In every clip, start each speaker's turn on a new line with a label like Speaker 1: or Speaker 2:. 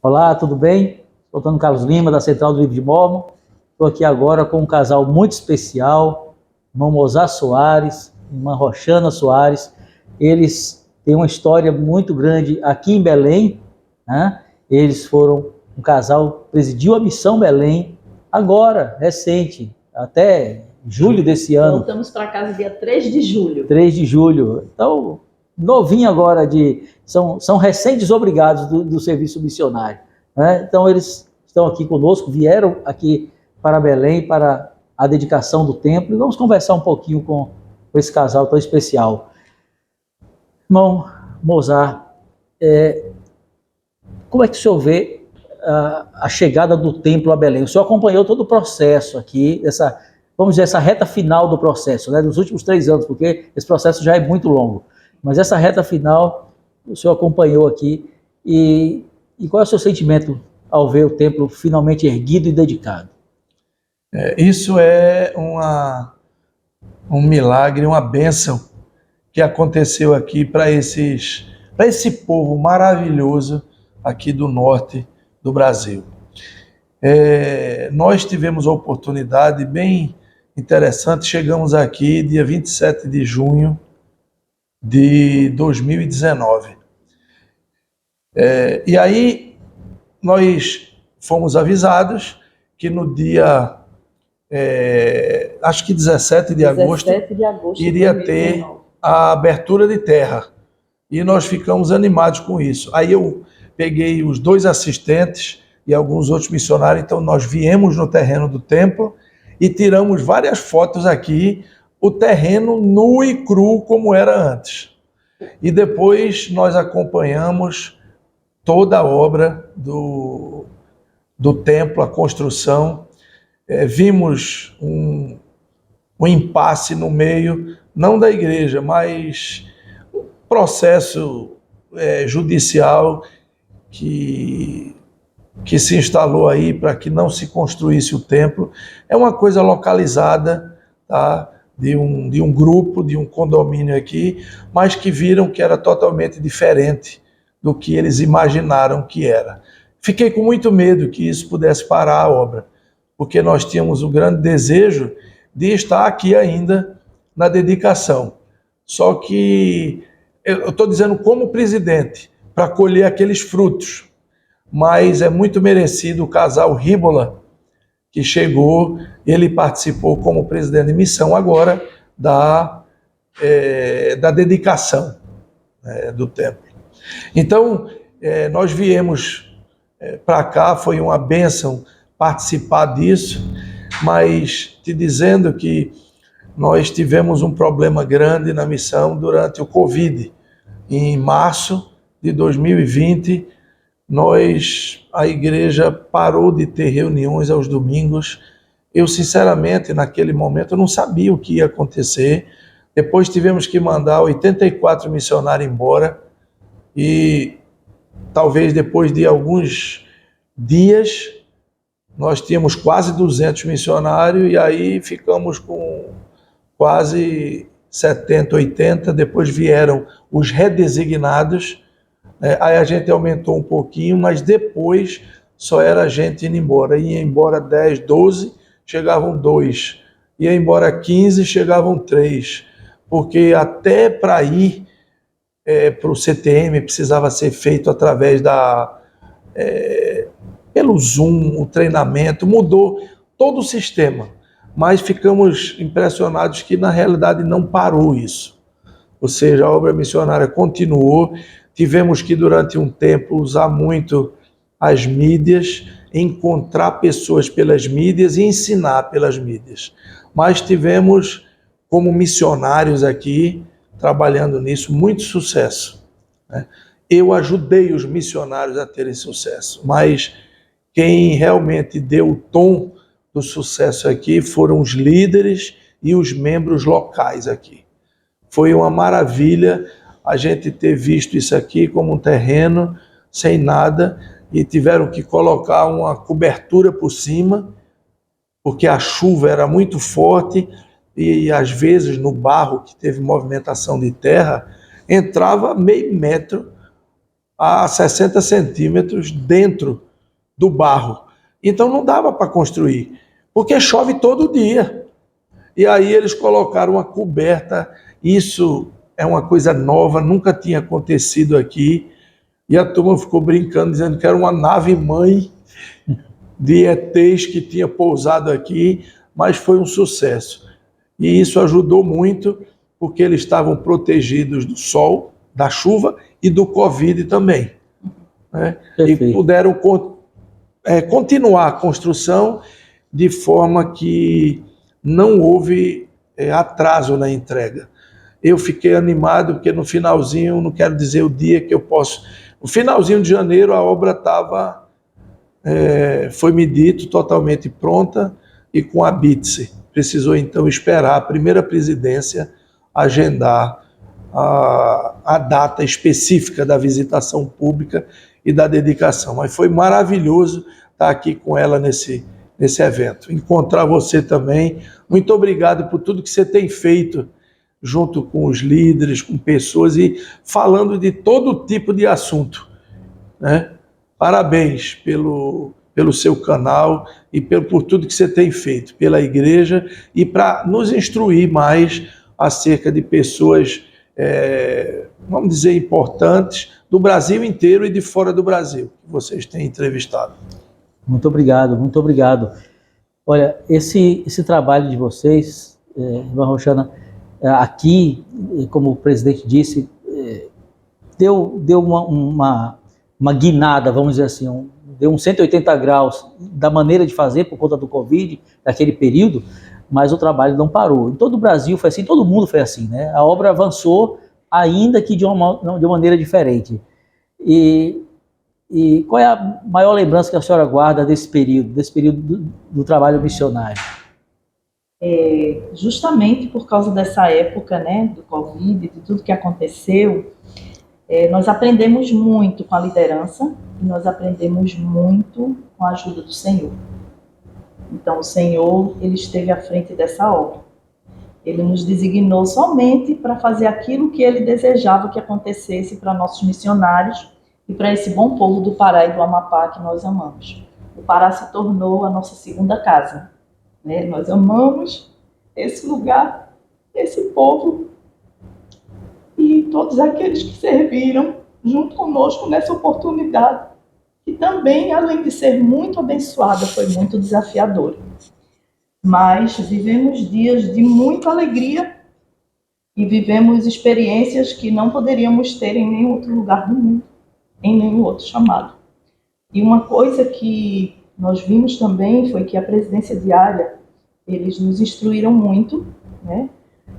Speaker 1: Olá, tudo bem? Sou Antônio Carlos Lima, da Central do Livro de Mórmon. Estou aqui agora com um casal muito especial, irmão Mozar Soares, irmã Roxana Soares. Eles têm uma história muito grande aqui em Belém, né? Eles foram um casal, presidiu a Missão Belém, agora, recente, até julho desse ano.
Speaker 2: Voltamos para casa dia 3 de julho.
Speaker 1: 3 de julho. Então, novinho agora, são recém-desobrigados do serviço missionário, né? Então, eles estão aqui conosco, vieram aqui para Belém, para a dedicação do templo, e vamos conversar um pouquinho com esse casal tão especial. Irmão Mozart, como é que o senhor vê a chegada do templo a Belém? O senhor acompanhou todo o processo aqui, vamos dizer, essa reta final do processo, né, dos últimos 3 anos, porque esse processo já é muito longo. Mas essa reta final, o senhor acompanhou aqui, e qual é o seu sentimento ao ver o templo finalmente erguido e dedicado?
Speaker 3: Isso é um milagre, uma bênção que aconteceu aqui para esse povo maravilhoso aqui do norte do Brasil. Nós tivemos a oportunidade bem interessante, chegamos aqui dia 27 de junho de 2019. E aí nós fomos avisados que no dia, acho que 17 de agosto, iria ter a abertura de terra. E nós ficamos animados com isso. Aí eu peguei os 2 assistentes e alguns outros missionários, então nós viemos no terreno do templo e tiramos várias fotos aqui, o terreno nu e cru como era antes. E depois nós acompanhamos toda a obra do templo, a construção. Vimos um impasse no meio, não da igreja, mas um processo judicial que se instalou aí para que não se construísse o templo. É uma coisa localizada, tá? de um grupo, de um condomínio aqui, mas que viram que era totalmente diferente do que eles imaginaram que era. Fiquei com muito medo que isso pudesse parar a obra, porque nós tínhamos o grande desejo de estar aqui ainda na dedicação. Só que eu estou dizendo como presidente, para colher aqueles frutos, mas é muito merecido o casal Ríbola, que chegou, ele participou como presidente de missão agora da dedicação do templo. Então, nós viemos para cá, foi uma bênção participar disso, mas te dizendo que nós tivemos um problema grande na missão durante o Covid. Em março de 2020, a igreja parou de ter reuniões aos domingos. Eu, sinceramente, naquele momento, eu não sabia o que ia acontecer. Depois tivemos que mandar 84 missionários embora, e talvez depois de alguns dias, nós tínhamos quase 200 missionários, e aí ficamos com quase 70, 80, depois vieram os redesignados, aí a gente aumentou um pouquinho, mas depois só era gente indo embora. Ia embora 10, 12, chegavam 2. Ia embora 15, chegavam 3. Porque até para ir para o CTM precisava ser feito através pelo Zoom, o treinamento, mudou todo o sistema. Mas ficamos impressionados que na realidade não parou isso. Ou seja, a obra missionária continuou. Tivemos que, durante um tempo, usar muito as mídias, encontrar pessoas pelas mídias e ensinar pelas mídias. Mas tivemos, como missionários aqui, trabalhando nisso, muito sucesso, né? Eu ajudei os missionários a terem sucesso, mas quem realmente deu o tom do sucesso aqui foram os líderes e os membros locais aqui. Foi uma maravilha a gente ter visto isso aqui como um terreno sem nada, e tiveram que colocar uma cobertura por cima, porque a chuva era muito forte, e às vezes no barro, que teve movimentação de terra, entrava meio metro a 60 centímetros dentro do barro. Então não dava para construir, porque chove todo dia. E aí eles colocaram uma coberta, isso é uma coisa nova, nunca tinha acontecido aqui, e a turma ficou brincando, dizendo que era uma nave-mãe de ETs que tinha pousado aqui, mas foi um sucesso. E isso ajudou muito, porque eles estavam protegidos do sol, da chuva e do Covid também, né? E puderam continuar a construção de forma que não houve atraso na entrega. Eu fiquei animado, porque no finalzinho, não quero dizer o dia que eu posso... No finalzinho de janeiro, a obra estava, foi me dito, totalmente pronta e com a BITSE. Precisou, então, esperar a primeira presidência agendar a data específica da visitação pública e da dedicação. Mas foi maravilhoso estar aqui com ela nesse evento. Encontrar você também. Muito obrigado por tudo que você tem feito junto com os líderes, com pessoas e falando de todo tipo de assunto, né? Parabéns pelo seu canal e por tudo que você tem feito pela igreja e para nos instruir mais acerca de pessoas, vamos dizer, importantes do Brasil inteiro e de fora do Brasil, que vocês têm entrevistado.
Speaker 1: Muito obrigado, muito obrigado. Olha, esse trabalho de vocês, irmã Roxana, aqui, como o presidente disse, deu uma guinada, vamos dizer assim, deu uns 180 graus da maneira de fazer por conta do Covid, daquele período, mas o trabalho não parou. Em todo o Brasil foi assim, todo mundo foi assim, né? A obra avançou, ainda que de uma maneira diferente. E qual é a maior lembrança que a senhora guarda desse período do trabalho missionário?
Speaker 2: Justamente por causa dessa época, né, do Covid, de tudo que aconteceu, nós aprendemos muito com a liderança e nós aprendemos muito com a ajuda do Senhor. Então, o Senhor, ele esteve à frente dessa obra. Ele nos designou somente para fazer aquilo que ele desejava que acontecesse para nossos missionários e para esse bom povo do Pará e do Amapá que nós amamos. O Pará se tornou a nossa segunda casa, né? Nós amamos esse lugar, esse povo e todos aqueles que serviram junto conosco nessa oportunidade, que também, além de ser muito abençoada, foi muito desafiadora. Mas vivemos dias de muita alegria e vivemos experiências que não poderíamos ter em nenhum outro lugar do mundo, em nenhum outro chamado. E uma coisa que nós vimos também foi que a presidência diária, eles nos instruíram muito, né?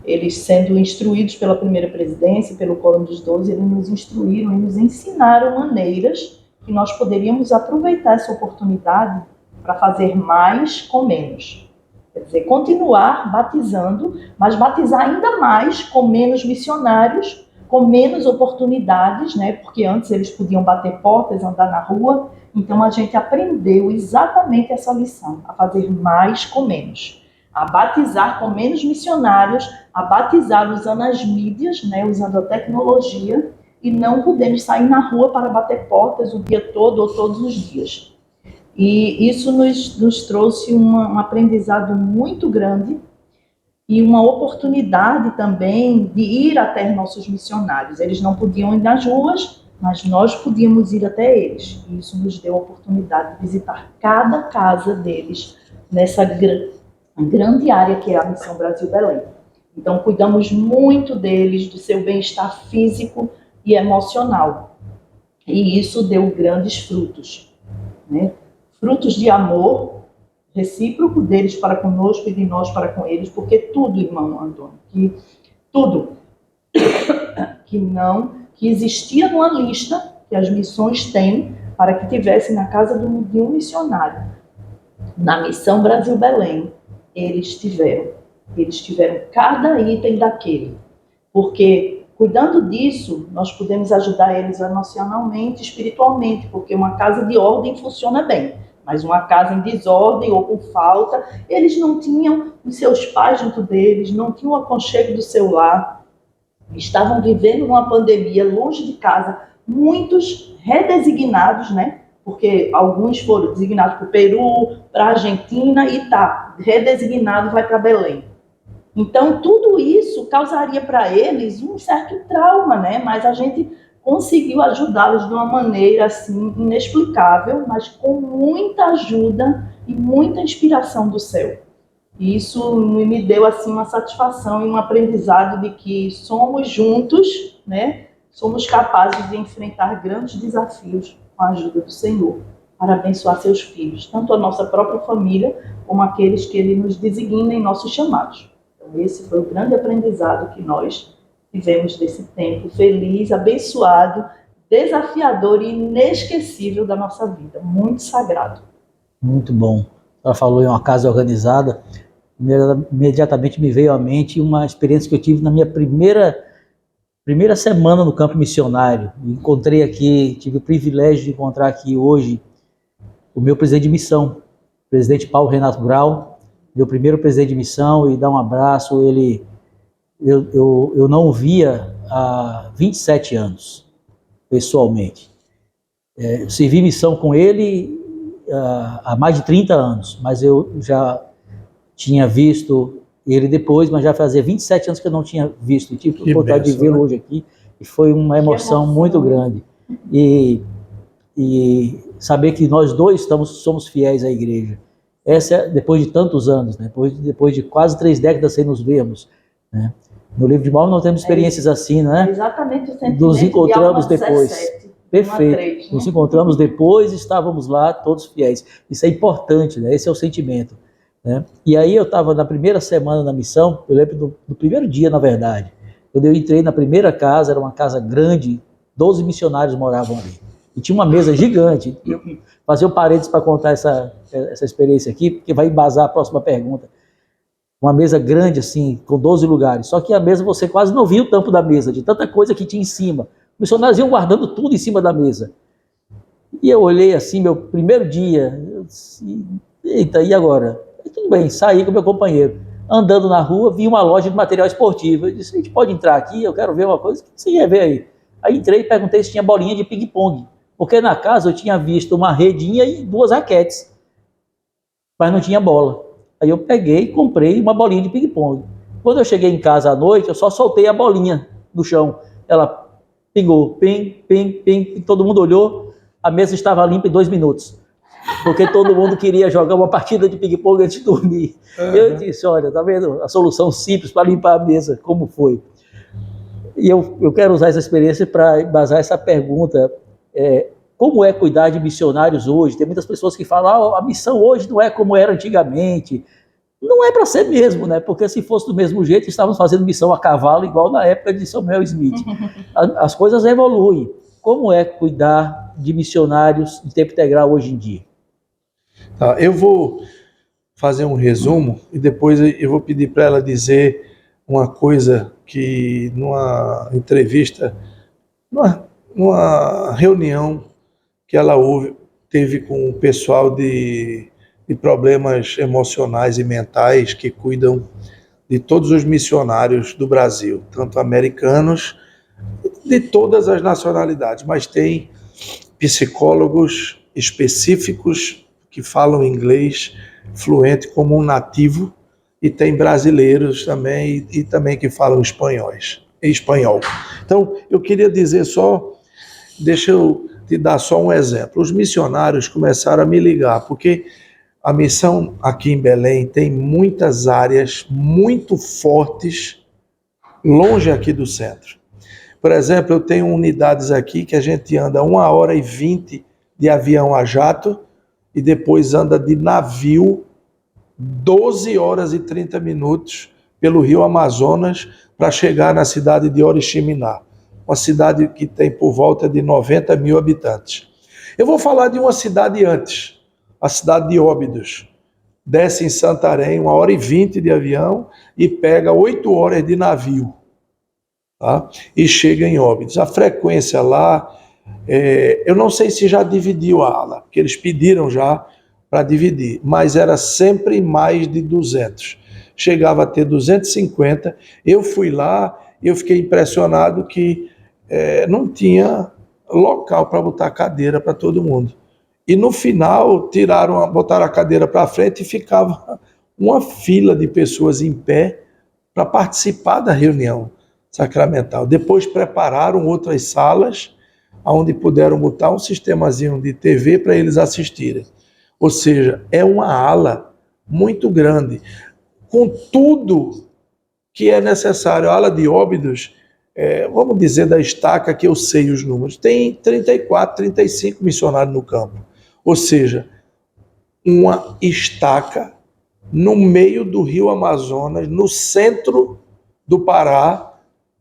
Speaker 2: Eles sendo instruídos pela primeira presidência, pelo Quórum dos 12, eles nos instruíram e nos ensinaram maneiras que nós poderíamos aproveitar essa oportunidade para fazer mais com menos. Quer dizer, continuar batizando, mas batizar ainda mais com menos missionários, com menos oportunidades, né? Porque antes eles podiam bater portas, andar na rua. Então a gente aprendeu exatamente essa lição, a fazer mais com menos. A batizar com menos missionários, a batizar usando as mídias, né? Usando a tecnologia, e não podemos sair na rua para bater portas o dia todo ou todos os dias. E isso nos trouxe um aprendizado muito grande e uma oportunidade também de ir até nossos missionários. Eles não podiam ir nas ruas, mas nós podíamos ir até eles. E isso nos deu a oportunidade de visitar cada casa deles nessa grande área que é a Missão Brasil Belém. Então, cuidamos muito deles, do seu bem-estar físico e emocional. E isso deu grandes frutos, né? Frutos de amor recíproco deles para conosco e de nós para com eles, porque tudo, irmão Antônio, tudo que existia numa lista que as missões têm para que tivesse na casa de um missionário, na Missão Brasil Belém, eles tiveram cada item daquele, porque cuidando disso, nós podemos ajudar eles emocionalmente, espiritualmente, porque uma casa de ordem funciona bem. Mas uma casa em desordem ou com falta, eles não tinham os seus pais junto deles, não tinham o aconchego do seu lar, estavam vivendo uma pandemia longe de casa, muitos redesignados, né? Porque alguns foram designados para o Peru, para a Argentina e redesignado vai para Belém. Então, tudo isso causaria para eles um certo trauma, né? Mas a gente conseguiu ajudá-los de uma maneira assim inexplicável, mas com muita ajuda e muita inspiração do céu. E isso me deu assim uma satisfação e um aprendizado de que somos juntos, né? Somos capazes de enfrentar grandes desafios com a ajuda do Senhor, para abençoar seus filhos, tanto a nossa própria família, como aqueles que Ele nos designa em nossos chamados. Então, esse foi o grande aprendizado que nós tivemos desse tempo feliz, abençoado, desafiador e inesquecível da nossa vida, muito sagrado.
Speaker 1: Muito bom. Ela falou em uma casa organizada, imediatamente me veio à mente uma experiência que eu tive na minha primeira semana no campo missionário. Encontrei aqui, tive o privilégio de encontrar aqui hoje o meu presidente de missão, o presidente Paulo Renato Grau, meu primeiro presidente de missão, e dar um abraço. Eu não o via há 27 anos, pessoalmente. Eu servi missão com ele há mais de 30 anos, mas eu já tinha visto ele depois, mas já fazia 27 anos que eu não tinha visto. Tive a oportunidade de vê-lo hoje aqui, e foi uma emoção muito grande. E saber que nós dois somos fiéis à igreja. Essa é depois de tantos anos, né? depois de quase 3 décadas sem nos vermos, né? No livro de Mormon nós temos experiências assim, né?
Speaker 2: Exatamente o sentimento.
Speaker 1: Nos encontramos depois.
Speaker 2: 17,
Speaker 1: perfeito. Nos encontramos depois e estávamos lá todos fiéis. Isso é importante, né? Esse é o sentimento, né? E aí eu estava na primeira semana na missão, eu lembro do primeiro dia, na verdade, quando eu entrei na primeira casa, era uma casa grande, 12 missionários moravam ali. E tinha uma mesa gigante. Eu fazer um parênteses para contar essa experiência aqui, porque vai embasar a próxima pergunta. Uma mesa grande, assim, com 12 lugares. Só que a mesa, você quase não via o tampo da mesa, de tanta coisa que tinha em cima. Os missionários iam guardando tudo em cima da mesa. E eu olhei assim, meu primeiro dia, eu disse, eita, e agora? E tudo bem, saí com meu companheiro. Andando na rua, vi uma loja de material esportivo. Eu disse, a gente pode entrar aqui? Eu quero ver uma coisa. O que você quer ver aí? Aí entrei e perguntei se tinha bolinha de ping-pong. Porque na casa eu tinha visto uma redinha e 2 raquetes, mas não tinha bola. Aí eu peguei e comprei uma bolinha de ping-pong. Quando eu cheguei em casa à noite, eu só soltei a bolinha no chão. Ela pingou, ping, ping, ping, todo mundo olhou, a mesa estava limpa em 2 minutos. Porque todo mundo queria jogar uma partida de ping-pong antes de dormir. Eu disse, olha, tá vendo a solução simples para limpar a mesa, como foi? E eu quero usar essa experiência para embasar essa pergunta. Como é cuidar de missionários hoje? Tem muitas pessoas que falam, a missão hoje não é como era antigamente. Não é para ser mesmo, né? Porque se fosse do mesmo jeito, estávamos fazendo missão a cavalo, igual na época de Samuel Smith. As coisas evoluem. Como é cuidar de missionários de tempo integral hoje em dia?
Speaker 3: Tá, eu vou fazer um resumo e depois eu vou pedir para ela dizer uma coisa que numa entrevista, numa reunião que ela teve com o pessoal de problemas emocionais e mentais que cuidam de todos os missionários do Brasil, tanto americanos, de todas as nacionalidades, mas tem psicólogos específicos que falam inglês fluente como um nativo, e tem brasileiros também, e também que falam espanhol. Então, eu queria dizer só, deixa eu te dar só um exemplo. Os missionários começaram a me ligar, porque a missão aqui em Belém tem muitas áreas muito fortes, longe aqui do centro. Por exemplo, eu tenho unidades aqui que a gente anda 1h20 de avião a jato e depois anda de navio 12 horas e 30 minutos pelo rio Amazonas para chegar na cidade de Oriximiná, uma cidade que tem por volta de 90 mil habitantes. Eu vou falar de uma cidade antes, a cidade de Óbidos. Desce em Santarém 1h20 de avião e pega 8 horas de navio, tá? E chega em Óbidos. A frequência lá, eu não sei se já dividiu a ala, porque eles pediram já para dividir, mas era sempre mais de 200. Chegava a ter 250. Eu fui lá e eu fiquei impressionado que não tinha local para botar cadeira para todo mundo. E no final botaram a cadeira para frente e ficava uma fila de pessoas em pé para participar da reunião sacramental. Depois prepararam outras salas onde puderam botar um sistemazinho de TV para eles assistirem. Ou seja, é uma ala muito grande, com tudo que é necessário. A ala de Óbidos, vamos dizer da estaca, que eu sei os números, tem 34, 35 missionários no campo. Ou seja, uma estaca no meio do rio Amazonas, no centro do Pará,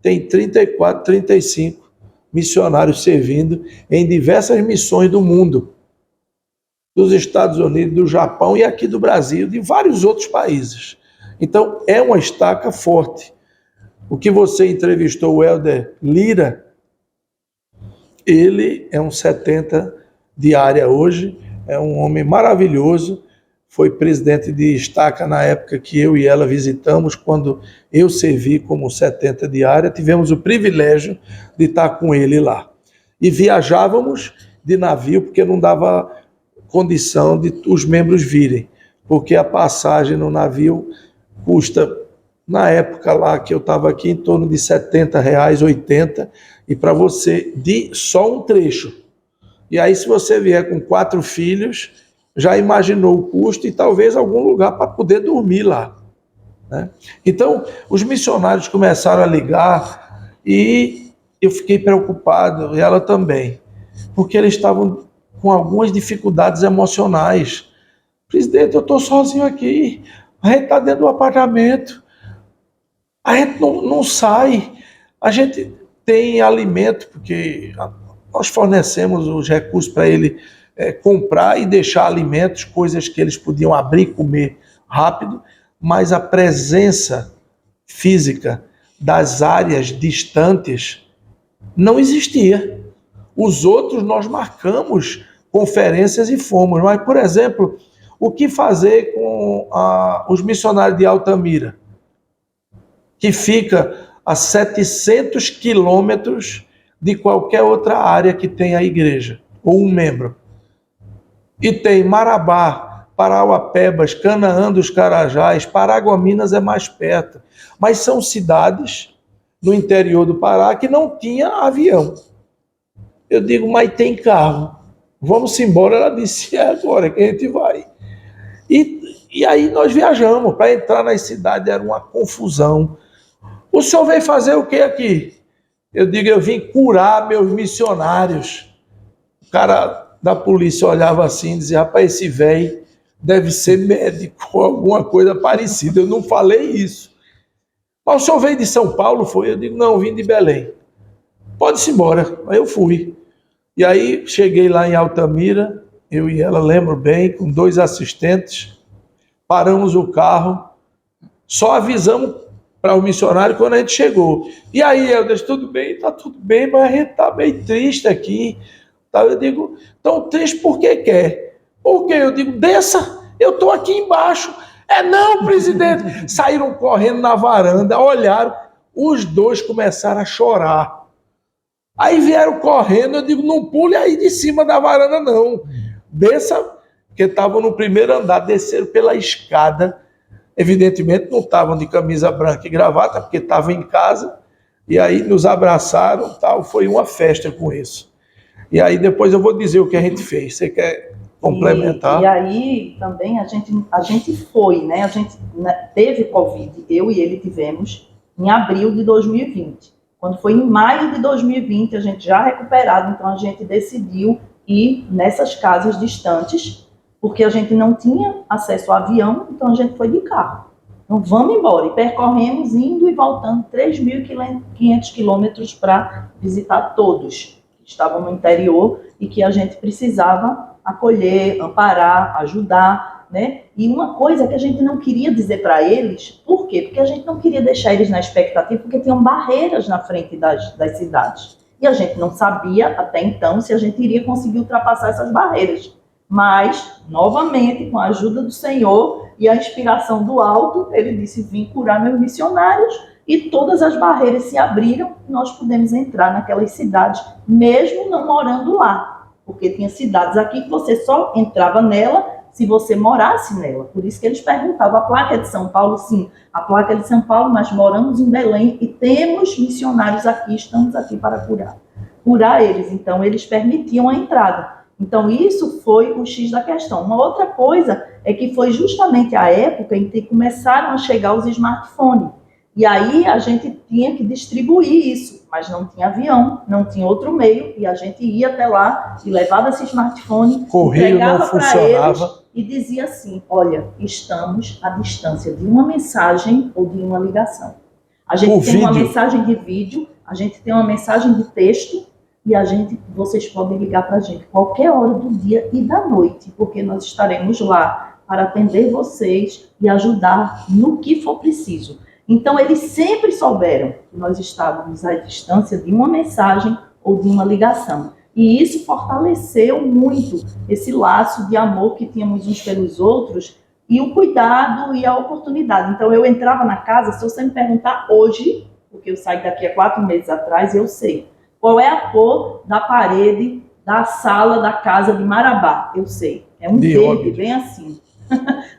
Speaker 3: tem 34, 35 missionários servindo em diversas missões do mundo, dos Estados Unidos, do Japão e aqui do Brasil, de vários outros países. Então, é uma estaca forte. O que você entrevistou, o Helder Lira, ele é um 70 de área hoje, é um homem maravilhoso, foi presidente de estaca na época que eu e ela visitamos, quando eu servi como 70 de área, tivemos o privilégio de estar com ele lá. E viajávamos de navio, porque não dava condição de os membros virem, porque a passagem no navio custa, na época lá que eu estava aqui, em torno de R$70, R$80, e para você, de só um trecho. E aí, se você vier com 4 filhos, já imaginou o custo e talvez algum lugar para poder dormir lá, né? Então, os missionários começaram a ligar e eu fiquei preocupado, e ela também, porque eles estavam com algumas dificuldades emocionais. Presidente, eu estou sozinho aqui, a gente está dentro do apartamento, a gente não sai, a gente tem alimento, porque nós fornecemos os recursos para ele comprar e deixar alimentos, coisas que eles podiam abrir e comer rápido, mas a presença física das áreas distantes não existia. Os outros nós marcamos conferências e fomos, mas, por exemplo, o que fazer com os missionários de Altamira, que fica a 700 quilômetros de qualquer outra área que tenha a igreja, ou um membro? E tem Marabá, Parauapebas, Canaã dos Carajás, Paragominas é mais perto. Mas são cidades no interior do Pará que não tinha avião. Eu digo, mas tem carro. Vamos embora. Ela disse, é agora que a gente vai. E aí nós viajamos. Para entrar nas cidades era uma confusão. O senhor veio fazer o que aqui? Eu digo, eu vim curar meus missionários. O cara da polícia olhava assim e dizia, rapaz, esse velho deve ser médico ou alguma coisa parecida. Eu não falei isso. Mas o senhor veio de São Paulo, foi? Eu digo, não, vim de Belém. Pode-se embora. Aí eu fui. E aí cheguei lá em Altamira, eu e ela, lembro bem, com 2 assistentes, paramos o carro, só avisamos para o missionário quando a gente chegou. E aí, Helder, tudo bem? Tá tudo bem, mas a gente tá meio triste aqui. Eu digo, tão triste porque quer? Por quê? Eu digo, desça, eu tô aqui embaixo. Não, presidente. Saíram correndo na varanda, olharam, os 2 começaram a chorar. Aí vieram correndo, eu digo, não pule aí de cima da varanda não. Desça, porque estavam no primeiro andar, desceram pela escada. Evidentemente não estavam de camisa branca e gravata, porque estavam em casa. E aí nos abraçaram, tal. Foi uma festa com isso. E aí depois eu vou dizer o que a gente fez. Você quer complementar?
Speaker 2: E aí também a gente foi, né? A gente teve Covid, eu e ele tivemos em abril de 2020. Quando foi em maio de 2020, a gente já recuperado, então a gente decidiu ir nessas casas distantes, porque a gente não tinha acesso ao avião, então a gente foi de carro. Então vamos embora. E percorremos indo e voltando 3.500 quilômetros para visitar todos que estavam no interior e que a gente precisava acolher, amparar, ajudar, né? E uma coisa que a gente não queria dizer para eles, por quê? Porque a gente não queria deixar eles na expectativa, porque tinham barreiras na frente das cidades. E a gente não sabia, até então, se a gente iria conseguir ultrapassar essas barreiras. Mas, novamente, com a ajuda do Senhor e a inspiração do alto, ele disse, vim curar meus missionários e todas as barreiras se abriram e nós pudemos entrar naquelas cidades, mesmo não morando lá, porque tinha cidades aqui que você só entrava nela se você morasse nela. Por isso que eles perguntavam, a placa é de São Paulo? Sim, a placa é de São Paulo, mas moramos em Belém e temos missionários aqui, estamos aqui para curar eles. Então, eles permitiam a entrada. Então, isso foi o X da questão. Uma outra coisa é que foi justamente a época em que começaram a chegar os smartphones. E aí a gente tinha que distribuir isso, mas não tinha avião, não tinha outro meio, e a gente ia até lá e levava esse smartphone, entregava para eles e dizia assim, olha, estamos à distância de uma mensagem ou de uma ligação. A gente tem uma mensagem de vídeo, a gente tem uma mensagem de texto, e vocês podem ligar para a gente qualquer hora do dia e da noite, porque nós estaremos lá para atender vocês e ajudar no que for preciso. Então, eles sempre souberam que nós estávamos à distância de uma mensagem ou de uma ligação. E isso fortaleceu muito esse laço de amor que tínhamos uns pelos outros e o cuidado e a oportunidade. Então, eu entrava na casa, se você me perguntar hoje, porque eu saí daqui a 4 meses atrás, eu sei. Qual é a cor da parede da sala da casa de Marabá? Eu sei. É um verde, bem assim.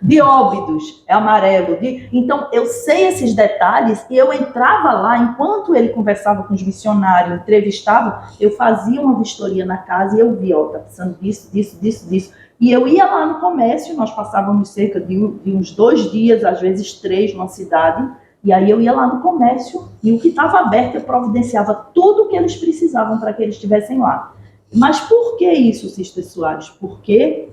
Speaker 2: De Óbidos, é amarelo. Então, eu sei esses detalhes e eu entrava lá, enquanto ele conversava com os missionários, entrevistava, eu fazia uma vistoria na casa e eu via, tá precisando disso. E eu ia lá no comércio, nós passávamos cerca de uns 2 dias, às vezes 3, numa cidade, e aí eu ia lá no comércio e o que estava aberto eu providenciava tudo o que eles precisavam para que eles estivessem lá. Mas por que isso, Sister Soares? Porque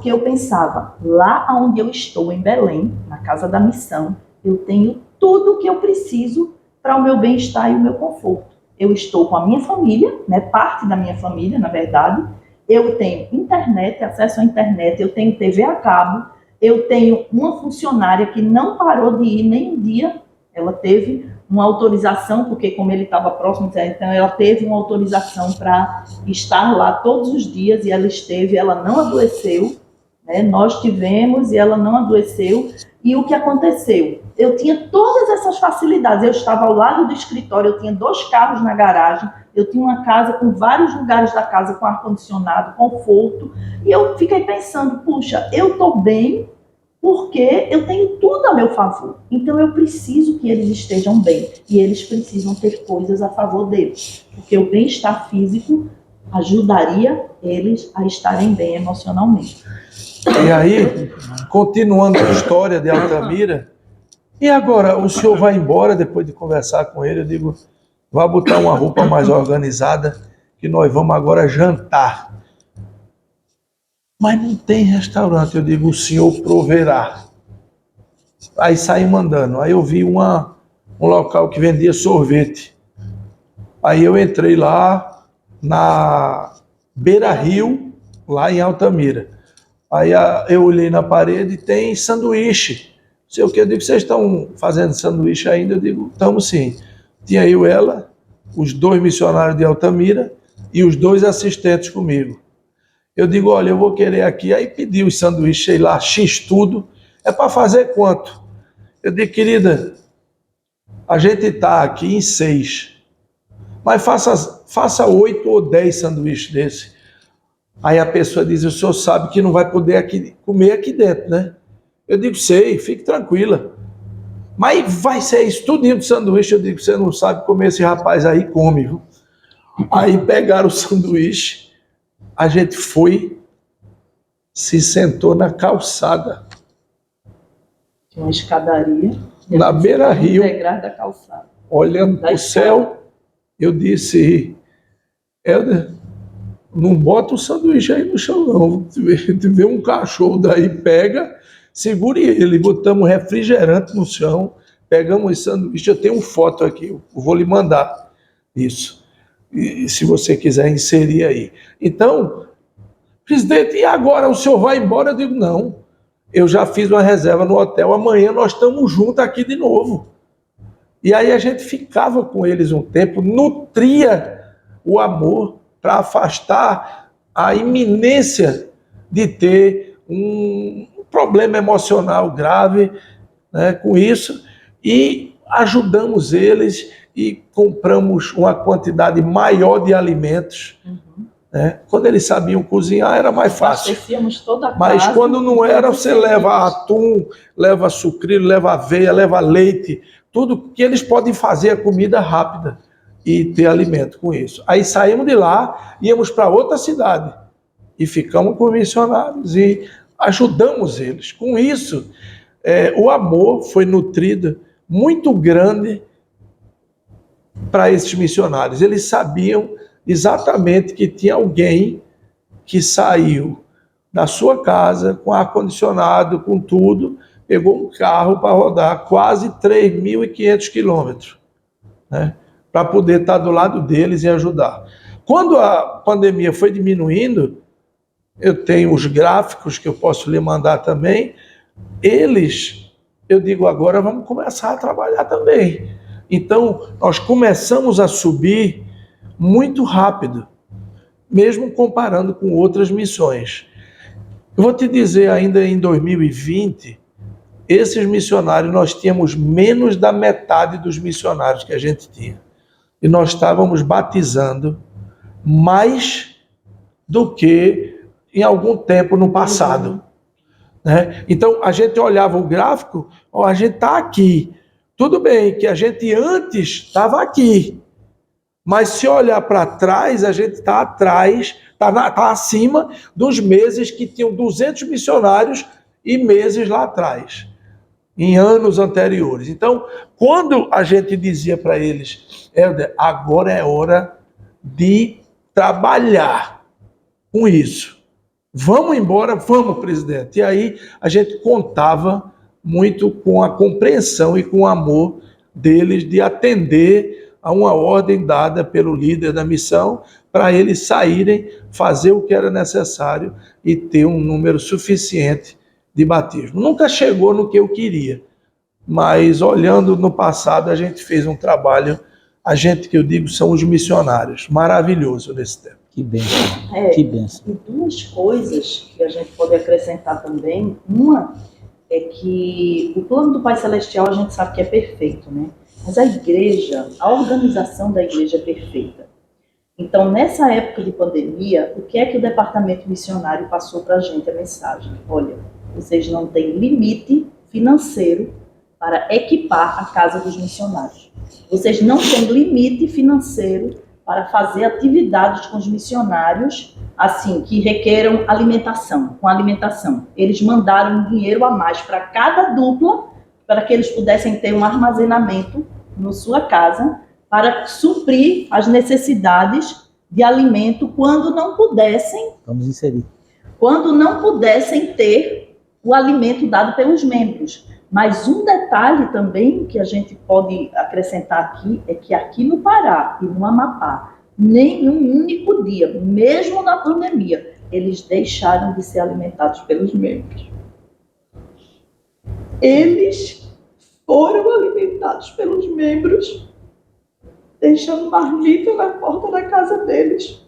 Speaker 2: eu pensava, lá onde eu estou, em Belém, na Casa da Missão, eu tenho tudo o que eu preciso para o meu bem-estar e o meu conforto. Eu estou com a minha família, né, parte da minha família, na verdade. Eu tenho internet, acesso à internet, eu tenho TV a cabo, eu tenho uma funcionária que não parou de ir nem um dia. Ela teve uma autorização, porque como ele estava próximo, então ela teve uma autorização para estar lá todos os dias, e ela esteve, ela não adoeceu, né? Nós tivemos e ela não adoeceu. E o que aconteceu? Eu tinha todas essas facilidades, eu estava ao lado do escritório, eu tinha 2 carros na garagem, eu tinha uma casa com vários lugares da casa com ar-condicionado, conforto, e eu fiquei pensando, puxa, eu estou bem, porque eu tenho tudo a meu favor. Então eu preciso que eles estejam bem. E eles precisam ter coisas a favor deles. Porque o bem-estar físico ajudaria eles a estarem bem emocionalmente.
Speaker 3: E aí, continuando a história de Altamira, e agora o senhor vai embora depois de conversar com ele? Eu digo, vá botar uma roupa mais organizada, que nós vamos agora jantar. Mas não tem restaurante. Eu digo, o senhor proverá. Aí saí mandando. Aí eu vi um local que vendia sorvete. Aí eu entrei lá na Beira Rio, lá em Altamira. Aí eu olhei na parede e tem sanduíche. Não sei o que, eu digo, vocês estão fazendo sanduíche ainda? Eu digo, estamos sim. Tinha eu, ela, os 2 missionários de Altamira e os 2 assistentes comigo. Eu digo, olha, eu vou querer aqui. Aí pedi os sanduíches, sei lá, X tudo. É para fazer quanto? Eu digo, querida, a gente está aqui em 6. Mas faça 8 ou 10 sanduíches desse. Aí a pessoa diz, o senhor sabe que não vai poder comer aqui dentro, né? Eu digo, sei, fique tranquila. Mas vai ser isso tudinho de sanduíche. Eu digo, você não sabe comer, esse rapaz aí come, viu? Aí pegaram o sanduíche. A gente foi, se sentou na calçada.
Speaker 2: Tinha uma escadaria.
Speaker 3: Na Beira Rio.
Speaker 2: Da calçada.
Speaker 3: Olhando para o céu, eu disse, Helder, não bota o sanduíche aí no chão, não. Se vê um cachorro daí, pega, segure ele. Botamos refrigerante no chão, pegamos esse sanduíche. Eu tenho foto aqui, eu vou lhe mandar isso. E se você quiser inserir aí. Então, presidente, e agora o senhor vai embora? Eu digo, não, eu já fiz uma reserva no hotel, amanhã nós estamos juntos aqui de novo. E aí a gente ficava com eles um tempo, nutria o amor para afastar a iminência de ter um problema emocional grave, né, com isso. E ajudamos eles e compramos uma quantidade maior de alimentos. Né? Quando eles sabiam cozinhar, era mais fácil.
Speaker 2: Toda a
Speaker 3: Mas
Speaker 2: casa,
Speaker 3: quando não era, você leva atum, leva sucrilho, leva aveia, leva leite, tudo que eles podem fazer a comida rápida e ter alimento com isso. Aí saímos de lá, íamos para outra cidade e ficamos com missionários e ajudamos eles. Com isso, o amor foi nutrido muito grande para esses missionários. Eles sabiam exatamente que tinha alguém que saiu da sua casa com ar-condicionado, com tudo, pegou um carro para rodar quase 3.500 quilômetros, né, para poder estar do lado deles e ajudar. Quando a pandemia foi diminuindo, eu tenho os gráficos que eu posso lhe mandar também, eu digo, agora vamos começar a trabalhar também. Então, nós começamos a subir muito rápido, mesmo comparando com outras missões. Eu vou te dizer, ainda em 2020, esses missionários, nós tínhamos menos da metade dos missionários que a gente tinha. E nós estávamos batizando mais do que em algum tempo no passado. Né? Então, a gente olhava o gráfico, a gente está aqui. Tudo bem que a gente antes estava aqui, mas se olhar para trás, a gente está atrás, está acima dos meses que tinham 200 missionários e meses lá atrás, em anos anteriores. Então, quando a gente dizia para eles, Helder, agora é hora de trabalhar com isso. Vamos embora, vamos, presidente. E aí a gente contava muito com a compreensão e com o amor deles de atender a uma ordem dada pelo líder da missão para eles saírem, fazer o que era necessário e ter um número suficiente de batismo. Nunca chegou no que eu queria, mas olhando no passado a gente fez um trabalho, a gente que eu digo são os missionários, maravilhoso nesse tempo.
Speaker 1: Que bênção, que bênção.
Speaker 2: E duas coisas que a gente pode acrescentar também, uma é que o plano do Pai Celestial a gente sabe que é perfeito, né? Mas a igreja, a organização da igreja é perfeita. Então, nessa época de pandemia, o que é que o departamento missionário passou para a gente? A mensagem: olha, vocês não têm limite financeiro para equipar a casa dos missionários. Vocês não têm limite financeiro para fazer atividades com os missionários, assim, que requeram alimentação, com alimentação. Eles mandaram um dinheiro a mais para cada dupla, para que eles pudessem ter um armazenamento na sua casa, para suprir as necessidades de alimento quando não pudessem.
Speaker 1: Vamos inserir.
Speaker 2: Quando não pudessem ter o alimento dado pelos membros. Mas um detalhe também que a gente pode acrescentar aqui é que aqui no Pará e no Amapá, nem um único dia, mesmo na pandemia, eles deixaram de ser alimentados pelos membros. Eles foram alimentados pelos membros, deixando marmita na porta da casa deles.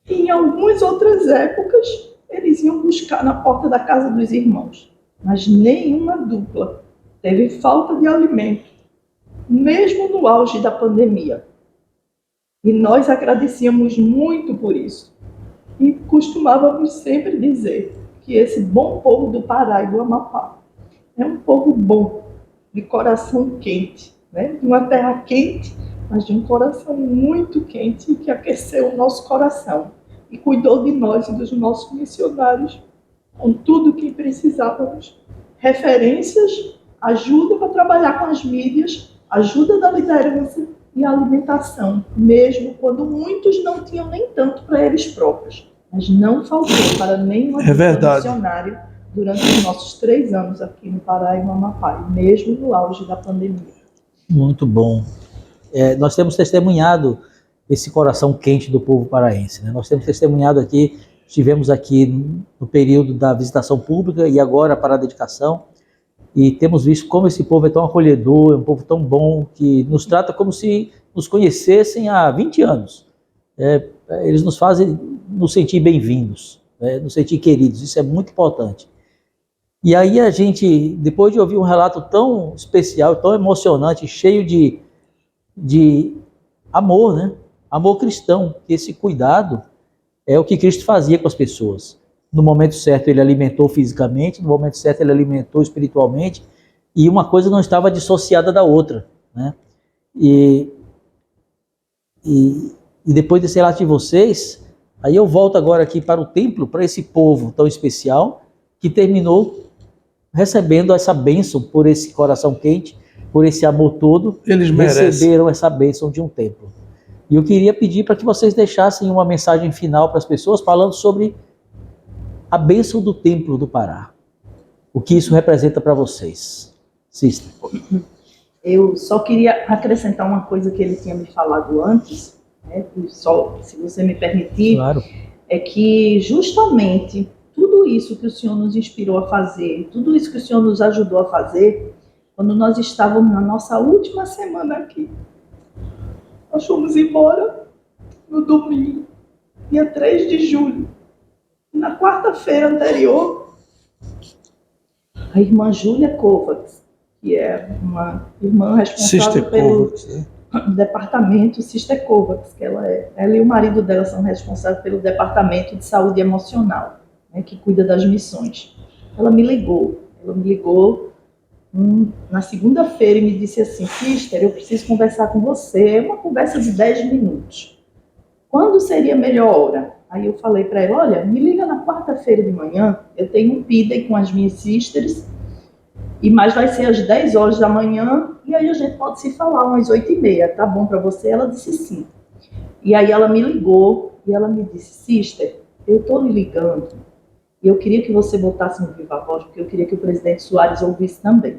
Speaker 2: E em algumas outras épocas, eles iam buscar na porta da casa dos irmãos. Mas nenhuma dupla teve falta de alimento, mesmo no auge da pandemia. E nós agradecíamos muito por isso. E costumávamos sempre dizer que esse bom povo do Pará e do Amapá é um povo bom, de coração quente, né? De uma terra quente, mas de um coração muito quente que aqueceu o nosso coração e cuidou de nós e dos nossos missionários com tudo o que precisávamos. Referências, ajuda para trabalhar com as mídias, ajuda da liderança e alimentação, mesmo quando muitos não tinham nem tanto para eles próprios. Mas não faltou para nenhuma missionária durante os nossos 3 anos aqui no Pará e no Amapá, mesmo no auge da pandemia.
Speaker 1: Muito bom. Nós temos testemunhado esse coração quente do povo paraense, né? Nós temos testemunhado aqui. Estivemos aqui no período da visitação pública e agora para a dedicação, e temos visto como esse povo é tão acolhedor, é um povo tão bom, que nos trata como se nos conhecessem há 20 anos. Eles nos fazem nos sentir bem-vindos, nos sentir queridos, isso é muito importante. E aí a gente, depois de ouvir um relato tão especial, tão emocionante, cheio de amor, né? Amor cristão, que esse cuidado é o que Cristo fazia com as pessoas. No momento certo ele alimentou fisicamente, no momento certo ele alimentou espiritualmente, e uma coisa não estava dissociada da outra, né? E, e depois desse relato de vocês, aí eu volto agora aqui para o templo, para esse povo tão especial, que terminou recebendo essa bênção por esse coração quente, por esse amor todo.
Speaker 3: Eles
Speaker 1: receberam essa bênção de um templo. E eu queria pedir para que vocês deixassem uma mensagem final para as pessoas, falando sobre a bênção do templo do Pará. O que isso representa para vocês? Sister.
Speaker 2: Eu só queria acrescentar uma coisa que ele tinha me falado antes, né, só, se você me permitir,
Speaker 1: claro.
Speaker 2: É que justamente tudo isso que o Senhor nos inspirou a fazer, tudo isso que o Senhor nos ajudou a fazer, quando nós estávamos na nossa última semana aqui, nós fomos embora no domingo, dia 3 de julho. Na quarta-feira anterior, a irmã Júlia Kovacs, que é uma irmã responsável pelo departamento Sister Kovacs, que ela e o marido dela são responsáveis pelo departamento de saúde emocional, né, que cuida das missões. Ela me ligou na segunda-feira e me disse assim: Sister, eu preciso conversar com você. É uma conversa de 10 minutos. Quando seria a melhor hora? Aí eu falei para ela: olha, me liga na quarta-feira de manhã, eu tenho um PID com as minhas sisters, mas vai ser às 10 horas da manhã, e aí a gente pode se falar umas 8h30, tá bom para você? Ela disse sim. E aí ela me ligou e ela me disse: Sister, eu tô lhe ligando e eu queria que você botasse no Viva Voz, porque eu queria que o presidente Soares ouvisse também.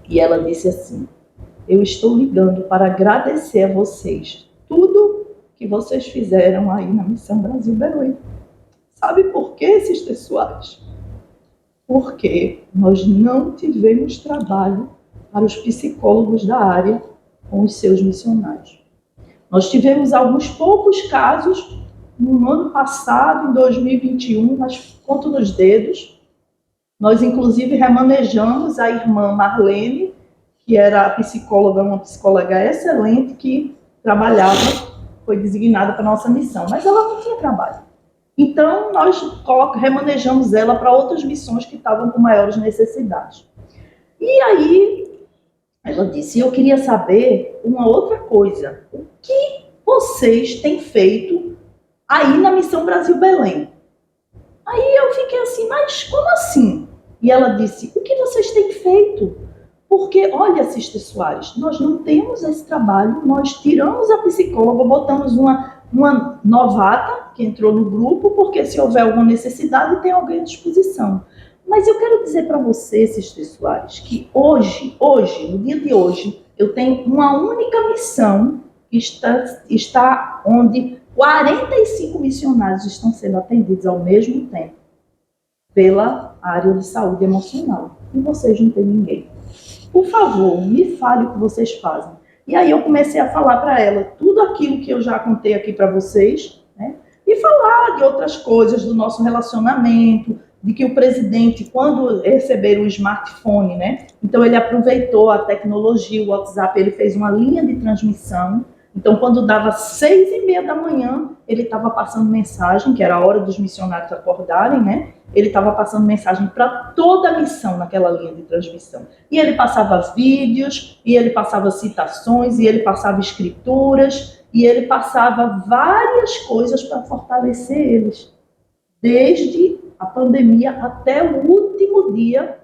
Speaker 2: E ela disse assim: eu estou ligando para agradecer a vocês tudo que vocês fizeram aí na Missão Brasil Belém. Sabe por quê, Sister Soares? Porque nós não tivemos trabalho para os psicólogos da área com os seus missionários. Nós tivemos alguns poucos casos no ano passado, em 2021, mas conto nos dedos. Nós, inclusive, remanejamos a irmã Marlene, que era a psicóloga, uma psicóloga excelente, que trabalhava, foi designada para a nossa missão, mas ela não tinha trabalho. Então, nós remanejamos ela para outras missões que estavam com maiores necessidades. E aí, ela disse: eu queria saber uma outra coisa. O que vocês têm feito aí na Missão Brasil Belém? Aí eu fiquei assim: mas como assim? E ela disse: o que vocês têm feito? Porque, olha, Sister Soares, nós não temos esse trabalho, nós tiramos a psicóloga, botamos uma novata que entrou no grupo, porque se houver alguma necessidade, tem alguém à disposição. Mas eu quero dizer para você, Sister Soares, que hoje, no dia de hoje, eu tenho uma única missão que está onde 45 missionários estão sendo atendidos ao mesmo tempo pela área de saúde emocional. E vocês não têm ninguém. Por favor, me fale o que vocês fazem. E aí eu comecei a falar para ela tudo aquilo que eu já contei aqui para vocês, né? E falar de outras coisas do nosso relacionamento, de que o presidente, quando receber o smartphone, né? Então ele aproveitou a tecnologia, o WhatsApp, ele fez uma linha de transmissão. Então, quando dava 6h30 da manhã, ele estava passando mensagem, que era a hora dos missionários acordarem, né? Ele estava passando mensagem para toda a missão naquela linha de transmissão. E ele passava vídeos, e ele passava citações, e ele passava escrituras, e ele passava várias coisas para fortalecer eles. Desde a pandemia até o último dia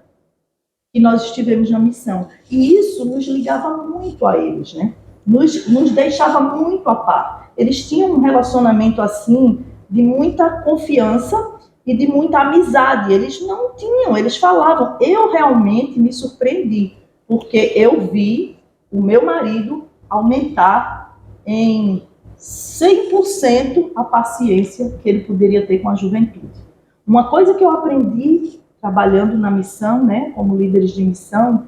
Speaker 2: que nós estivemos na missão. E isso nos ligava muito a eles, né? Nos deixava muito a par. Eles tinham um relacionamento assim, de muita confiança e de muita amizade. Eles não tinham, eles falavam. Eu realmente me surpreendi, porque eu vi o meu marido aumentar em 100% a paciência que ele poderia ter com a juventude. Uma coisa que eu aprendi trabalhando na missão, né, como líderes de missão,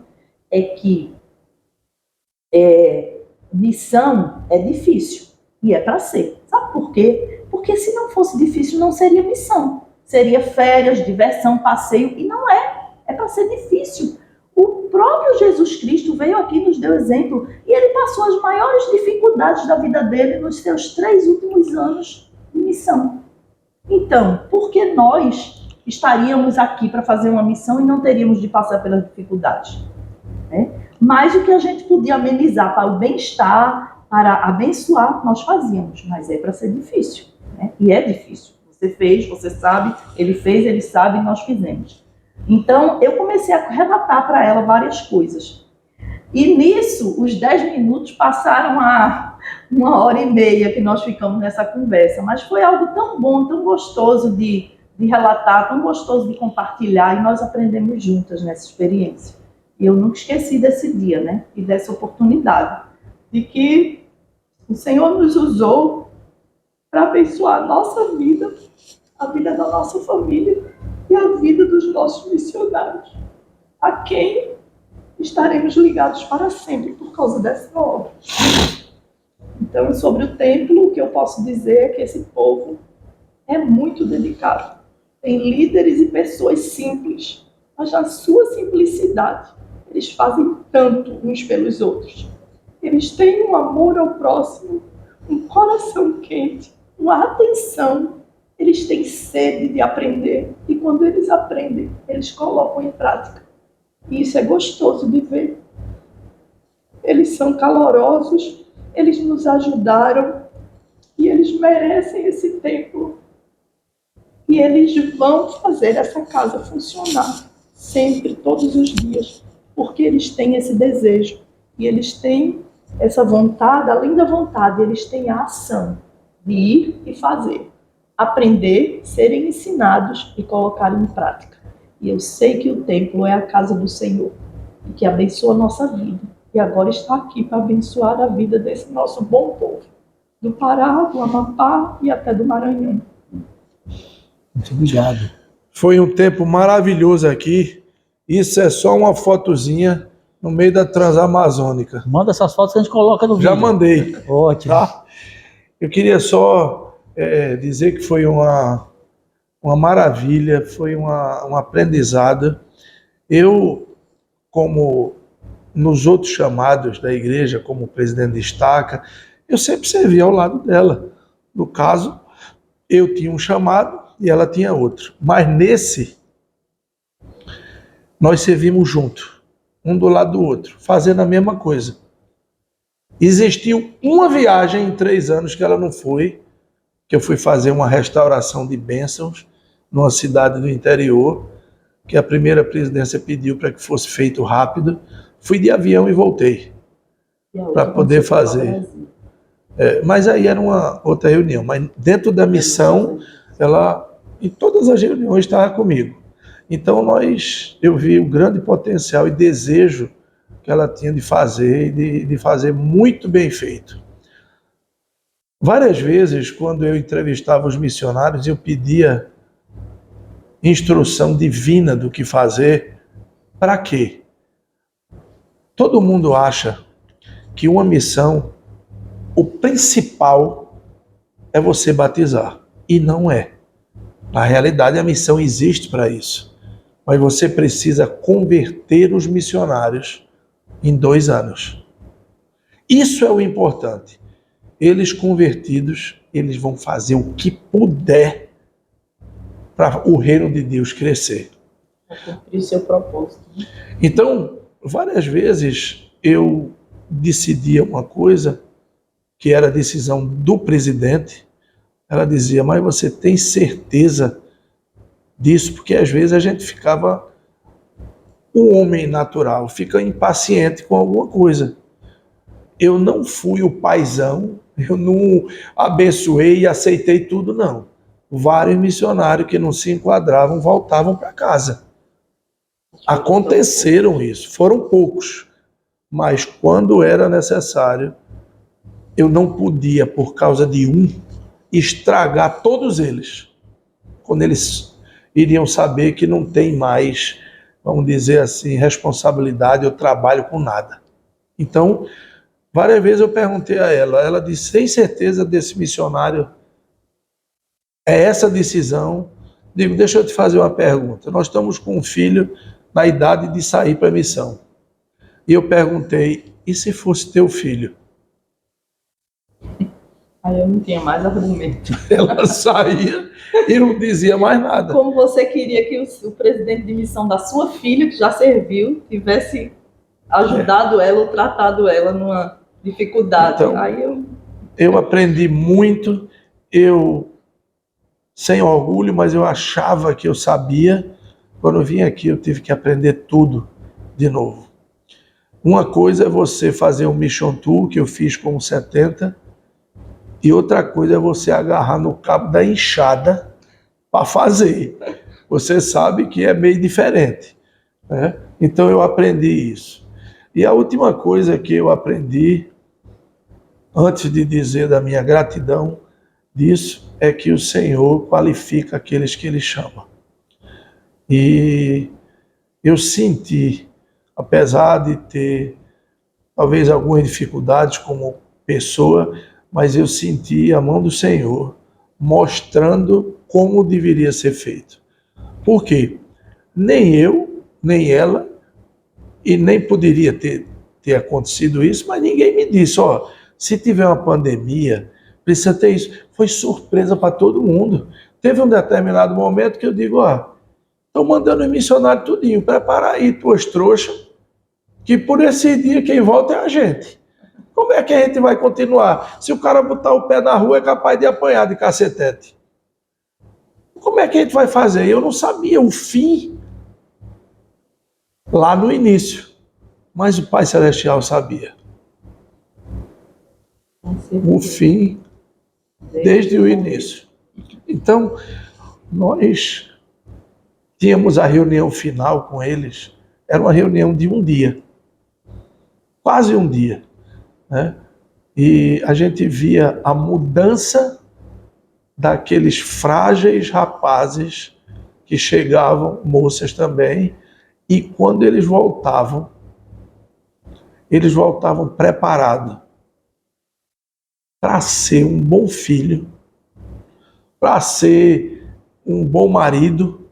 Speaker 2: é que missão é difícil, e é para ser. Sabe por quê? Porque se não fosse difícil, não seria missão. Seria férias, diversão, passeio, e não é. para ser difícil. O próprio Jesus Cristo veio aqui e nos deu exemplo, e ele passou as maiores dificuldades da vida dele nos seus 3 últimos anos de missão. Então, por que nós estaríamos aqui para fazer uma missão e não teríamos de passar pelas dificuldades? Mas o que a gente podia amenizar para o bem-estar, para abençoar, nós fazíamos, mas é para ser difícil, e é difícil. Você fez, você sabe, ele fez, ele sabe, e nós fizemos. Então, eu comecei a relatar para ela várias coisas. E nisso, os 10 minutos passaram a 1h30 que nós ficamos nessa conversa. Mas foi algo tão bom, tão gostoso de relatar, tão gostoso de compartilhar, e nós aprendemos juntas nessa experiência. E eu nunca esqueci desse dia, e dessa oportunidade, de que o Senhor nos usou para abençoar a nossa vida, a vida da nossa família e a vida dos nossos missionários, a quem estaremos ligados para sempre por causa dessa obra. Então, sobre o templo, o que eu posso dizer é que esse povo é muito dedicado. Tem líderes e pessoas simples, mas na sua simplicidade, eles fazem tanto uns pelos outros. Eles têm um amor ao próximo, um coração quente, uma atenção. Eles têm sede de aprender, e quando eles aprendem, eles colocam em prática. E isso é gostoso de ver. Eles são calorosos, eles nos ajudaram, e eles merecem esse templo. E eles vão fazer essa casa funcionar, sempre, todos os dias, porque eles têm esse desejo, e eles têm essa vontade, além da vontade, eles têm a ação de ir e fazer. Aprender, serem ensinados e colocar em prática. E eu sei que o templo é a casa do Senhor, e que abençoa a nossa vida. E agora está aqui para abençoar a vida desse nosso bom povo, do Pará, do Amapá e até do Maranhão.
Speaker 1: Muito obrigado.
Speaker 3: Foi um tempo maravilhoso aqui. Isso é só uma fotozinha no meio da Transamazônica.
Speaker 1: Manda essas fotos que a gente coloca no vídeo.
Speaker 3: Já mandei.
Speaker 1: Ótimo.
Speaker 3: Tá? Eu queria só dizer que foi uma maravilha, foi um aprendizado. Eu, como nos outros chamados da igreja, como presidente de estaca, eu sempre servi ao lado dela. No caso, eu tinha um chamado e ela tinha outro. Mas nesse, nós servimos juntos, um do lado do outro, fazendo a mesma coisa. Existiu uma viagem em 3 anos que ela não foi, que eu fui fazer uma restauração de bênçãos numa cidade do interior, que a primeira presidência pediu para que fosse feito rápido. Fui de avião e voltei para poder fazer. Mas aí era uma outra reunião. Mas dentro da missão, ela, em todas as reuniões, estava comigo. Então eu vi o grande potencial e desejo que ela tinha de fazer, e de fazer muito bem feito. Várias vezes, quando eu entrevistava os missionários, eu pedia instrução divina do que fazer. Para quê? Todo mundo acha que uma missão, o principal é você batizar. E não é. Na realidade, a missão existe para isso. Mas você precisa converter os missionários em 2 anos. Isso é o importante. Eles convertidos, eles vão fazer o que puder para o reino de Deus crescer.
Speaker 2: Para cumprir o seu propósito.
Speaker 3: Então, várias vezes eu decidia uma coisa que era a decisão do presidente. Ela dizia, mas você tem certeza disso? Porque às vezes a gente ficava, o homem natural fica impaciente com alguma coisa. Eu não fui o paizão, eu não abençoei e aceitei tudo, não. Vários missionários que não se enquadravam voltavam para casa. Aconteceram isso, foram poucos. Mas quando era necessário, eu não podia, por causa de um, estragar todos eles. Quando eles iriam saber que não tem mais, vamos dizer assim, responsabilidade ou trabalho com nada. Então, várias vezes eu perguntei a ela disse, tem certeza desse missionário? É essa decisão? Digo, deixa eu te fazer uma pergunta. Nós estamos com um filho na idade de sair para a missão. E eu perguntei, e se fosse teu filho?
Speaker 2: Aí eu não tinha mais argumento.
Speaker 3: Ela saía e não dizia mais nada.
Speaker 2: Como você queria que o presidente de missão da sua filha, que já serviu, tivesse ajudado ela ou tratado ela numa dificuldade.
Speaker 3: Então,
Speaker 2: aí
Speaker 3: eu aprendi muito, sem orgulho, mas eu achava que eu sabia. Quando eu vim aqui, eu tive que aprender tudo de novo. Uma coisa é você fazer um mission tour, que eu fiz com 70, e outra coisa é você agarrar no cabo da enxada para fazer. Você sabe que é meio diferente, né? Então eu aprendi isso. E a última coisa que eu aprendi, antes de dizer da minha gratidão disso, é que o Senhor qualifica aqueles que Ele chama. E eu senti, apesar de ter talvez algumas dificuldades como pessoa, mas eu senti a mão do Senhor mostrando como deveria ser feito. Por quê? Nem eu, nem ela, e nem poderia ter acontecido isso, mas ninguém me disse, ó, se tiver uma pandemia, precisa ter isso. Foi surpresa para todo mundo. Teve um determinado momento que eu digo, ó, estão mandando os missionários tudinho, prepara aí tuas trouxas, que por esse dia quem volta é a gente. Como é que a gente vai continuar? Se o cara botar o pé na rua, é capaz de apanhar de cacetete. Como é que a gente vai fazer? Eu não sabia o fim lá no início, mas o Pai Celestial sabia. O fim desde o início. Então, nós tínhamos a reunião final com eles, era uma reunião de um dia, quase um dia, né? E a gente via a mudança daqueles frágeis rapazes que chegavam, moças também, e quando eles voltavam preparados para ser um bom filho, para ser um bom marido,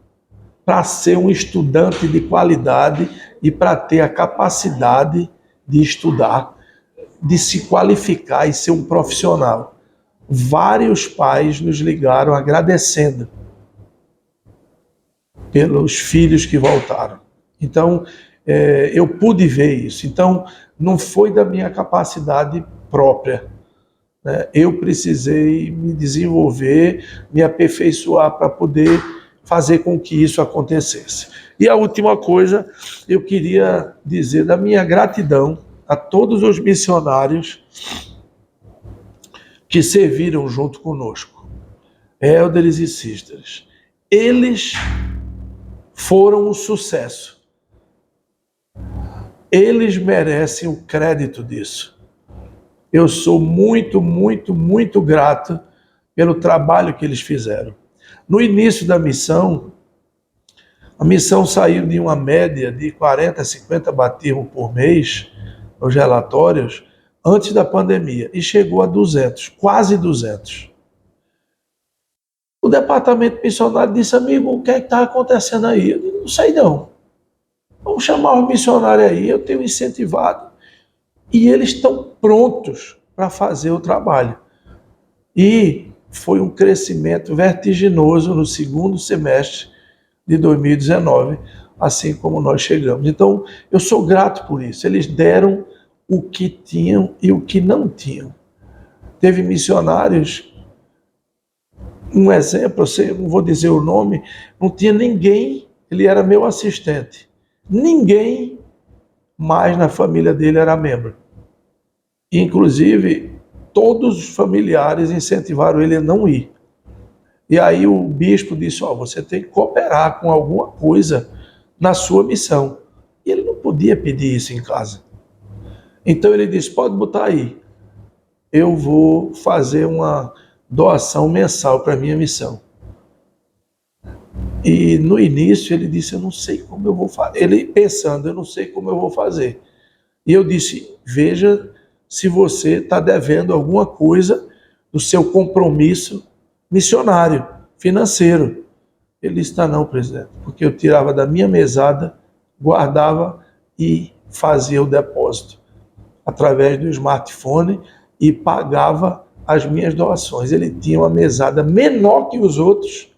Speaker 3: para ser um estudante de qualidade e para ter a capacidade de estudar, de se qualificar e ser um profissional. Vários pais nos ligaram agradecendo pelos filhos que voltaram. Então, eu pude ver isso. Então, não foi da minha capacidade própria, né? Eu precisei me desenvolver, me aperfeiçoar para poder fazer com que isso acontecesse. E a última coisa, eu queria dizer da minha gratidão a todos os missionários que serviram junto conosco, elders e sisters. Eles foram um sucesso. Eles merecem o crédito disso. Eu sou muito, muito, muito grato pelo trabalho que eles fizeram. No início da missão, a missão saiu de uma média de 40, 50 batismos por mês, nos relatórios, antes da pandemia, e chegou a 200, quase 200. O departamento missionário disse, amigo, o que é que está acontecendo aí? Eu disse, não sei não. Vamos chamar os missionários aí, eu tenho incentivado. E eles estão prontos para fazer o trabalho. E foi um crescimento vertiginoso no segundo semestre de 2019, assim como nós chegamos. Então, eu sou grato por isso. Eles deram o que tinham e o que não tinham. Teve missionários, um exemplo, eu não vou dizer o nome, não tinha ninguém, ele era meu assistente. Ninguém mais na família dele era membro. Inclusive, todos os familiares incentivaram ele a não ir. E aí o bispo disse, você tem que cooperar com alguma coisa na sua missão. E ele não podia pedir isso em casa. Então ele disse, pode botar aí. Eu vou fazer uma doação mensal para a minha missão. E no início ele disse, eu não sei como eu vou fazer. Ele pensando, eu não sei como eu vou fazer. E eu disse, veja se você está devendo alguma coisa do seu compromisso missionário, financeiro. Ele disse, não, presidente, porque eu tirava da minha mesada guardava e fazia o depósito através do smartphone e pagava as minhas doações. Ele tinha uma mesada menor que os outros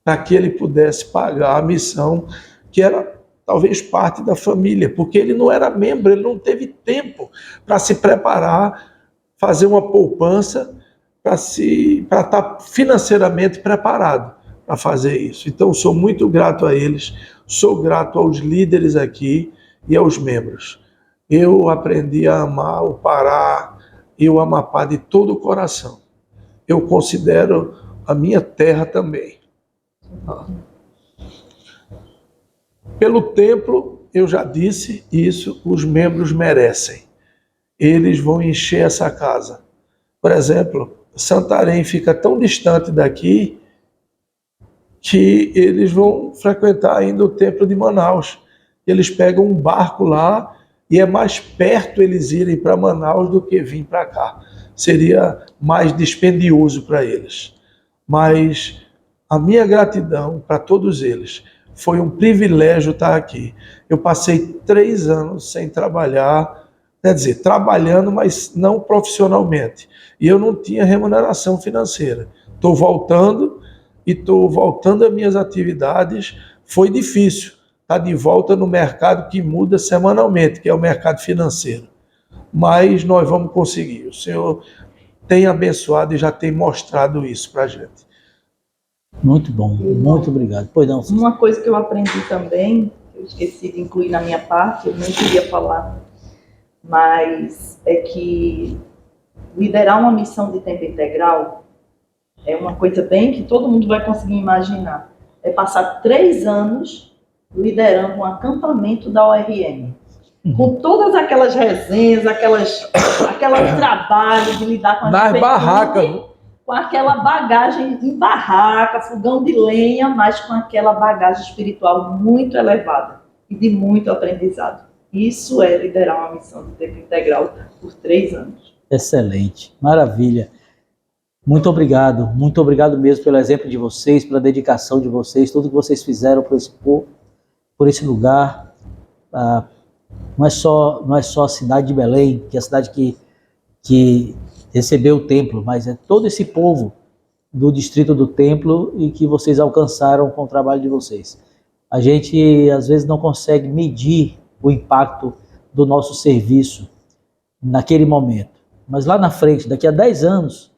Speaker 3: para que ele pudesse pagar a missão, que era talvez parte da família, porque ele não era membro, ele não teve tempo para se preparar, fazer uma poupança para estar financeiramente preparado para fazer isso. Então, sou muito grato a eles, sou grato aos líderes aqui e aos membros. Eu aprendi a amar o Pará e o Amapá de todo o coração. Eu considero a minha terra também. Pelo templo, eu já disse isso, os membros merecem. Eles vão encher essa casa. Por exemplo, Santarém fica tão distante daqui que eles vão frequentar ainda o templo de Manaus. Eles pegam um barco lá e é mais perto eles irem para Manaus do que vir para cá. Seria mais dispendioso para eles. Mas a minha gratidão para todos eles. Foi um privilégio estar aqui. Eu passei 3 anos sem trabalhar, quer dizer, trabalhando, mas não profissionalmente. E eu não tinha remuneração financeira. Estou voltando às minhas atividades. Foi difícil estar de volta no mercado que muda semanalmente, que é o mercado financeiro. Mas nós vamos conseguir. O Senhor tem abençoado e já tem mostrado isso para a gente.
Speaker 1: Muito bom, muito obrigado. Pois não,
Speaker 2: uma coisa que eu aprendi também, eu esqueci de incluir na minha parte, eu nem queria falar, mas é que liderar uma missão de tempo integral é uma coisa bem que todo mundo vai conseguir imaginar. É passar 3 anos liderando um acampamento da ORM. Com todas aquelas resenhas, aquele trabalho de lidar com
Speaker 3: nas barracas,
Speaker 2: com aquela bagagem em barraca, fogão de lenha, mas com aquela bagagem espiritual muito elevada e de muito aprendizado. Isso é liderar uma missão de tempo integral por 3 anos.
Speaker 1: Excelente, maravilha. Muito obrigado mesmo pelo exemplo de vocês, pela dedicação de vocês, tudo que vocês fizeram por esse povo, por esse lugar. Não é só a cidade de Belém, que é a cidade que recebeu o templo, mas é todo esse povo do distrito do templo e que vocês alcançaram com o trabalho de vocês. A gente às vezes não consegue medir o impacto do nosso serviço naquele momento, mas lá na frente, daqui a 10 anos,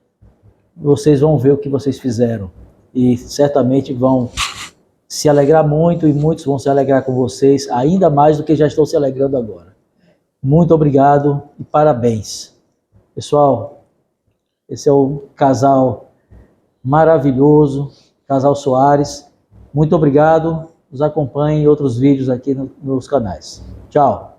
Speaker 1: vocês vão ver o que vocês fizeram e certamente vão se alegrar muito e muitos vão se alegrar com vocês, ainda mais do que já estão se alegrando agora. Muito obrigado e parabéns. Pessoal, esse é o casal maravilhoso, casal Soares. Muito obrigado. Nos acompanhem em outros vídeos aqui nos canais. Tchau.